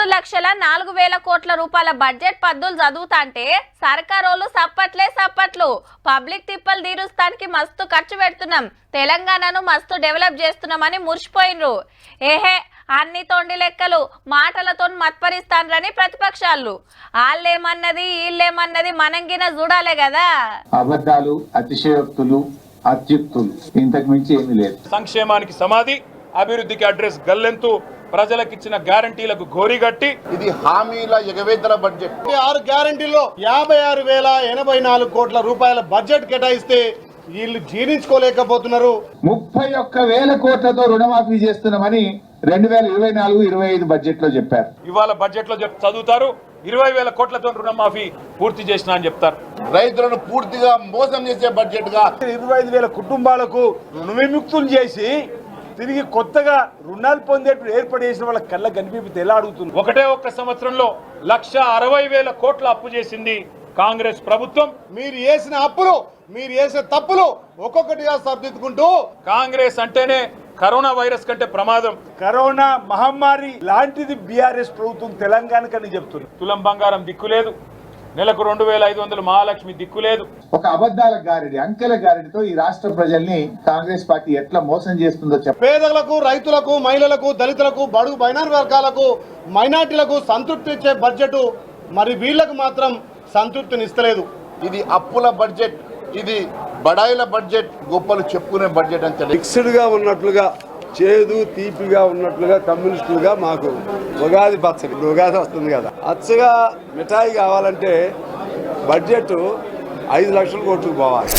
3,04,000 కోట్ల రూపాయల బడ్జెట్ పద్దులు చదువుతాంటే సర్కారోళ్ళు సప్పట్లు పబ్లిక్ తిప్పలు తీరుస్తానికి మస్తు ఖర్చు పెడుతున్నాం, తెలంగాణను మస్తు డెవలప్ చేస్తున్నామని మురిసిపోయినరు. ఏహే అన్ని తొండి లెక్కలు మాటలతో మత్పరిస్తానని ప్రతిపక్షాలు. వాళ్ళేమన్నది వీళ్ళేమన్నది మనంగిన చూడాలే కదా. అబద్ధాలు, అతిశయోక్తులు, అత్యుక్తులు, ఇంతకు మించి ఏమీ లేదు. సంక్షేమానికి సమాధి, అభివృద్ధికి అడ్రస్ గల్లెంతు, ప్రజలకు ఇచ్చిన గ్యారంటీలకు గోరిగట్టి ఇది హామీల ఎగవేతల బడ్జెట్. 6 గ్యారంటీల్లో 56,084 కోట్ల రూపాయల బడ్జెట్ కేటాయిస్తే వీళ్ళు జీర్ణించుకోలేకపోతున్నారు. 31,000 కోట్లతో రుణమాఫీ చేస్తున్నామని 2024-25 బడ్జెట్ లో చెప్పారు. ఇవాళ బడ్జెట్ లో చదువుతారు 20,000 కోట్లతో రుణమాఫీ పూర్తి చేసిన అని చెప్తారు. రైతులను పూర్తిగా మోసం చేసే బడ్జెట్ గా 25,000 కుటుంబాలకు రుణ విముక్తులు చేసి తిరిగి కొత్తగా రుణాలు పొందేట్టు ఏర్పాటు చేసిన వాళ్ళ కళ్ళ కనిపిస్తే ఎలా అడుగుతుంది. ఒక్క సంవత్సరంలో 1,60,000 కోట్ల అప్పు చేసింది కాంగ్రెస్ ప్రభుత్వం. మీరు చేసిన అప్పులు, మీరు చేసిన తప్పులు ఒక్కొక్కటిగా సరిదిద్దుకుంటూ, కాంగ్రెస్ అంటేనే కరోనా వైరస్ కంటే ప్రమాదం, కరోనా మహమ్మారి లాంటిది బీఆర్ఎస్ ప్రభుత్వం తెలంగాణకని చెప్తున్నారు. తులం బంగారం దిక్కులేదు, నెలకు 2,500 మహాలక్ష్మి దిక్కులేదు. ఒక అబద్ధాల గారిడి, అంకెల గారిడితో ఈ రాష్ట్ర ప్రజల్ని కాంగ్రెస్ పార్టీ ఎట్లా మోసం చేస్తుందో చెప్పండి. పేదలకు, రైతులకు, మహిళలకు, దళితులకు, బడుగు బైనార్ వర్గాలకు, మైనార్టీలకు సంతృప్తి ఇచ్చే బడ్జెట్ మరి వీళ్లకు మాత్రం సంతృప్తినిస్తలేదు. ఇది అప్పుల బడ్జెట్, ఇది బడాయిల బడ్జెట్, గొప్పలు చెప్పుకునే బడ్జెట్ అని తెలియదు. మిక్స్డ్ గా ఉన్నట్లుగా, చేదు తీపిగా ఉన్నట్లుగా కమ్యూనిస్టులుగా మాకు ఉగాది పచ్చడి, ఉగాది వస్తుంది కదా, అచ్చగా మిఠాయి కావాలంటే బడ్జెట్ 5 లక్షల కోట్లకు పోవాలి.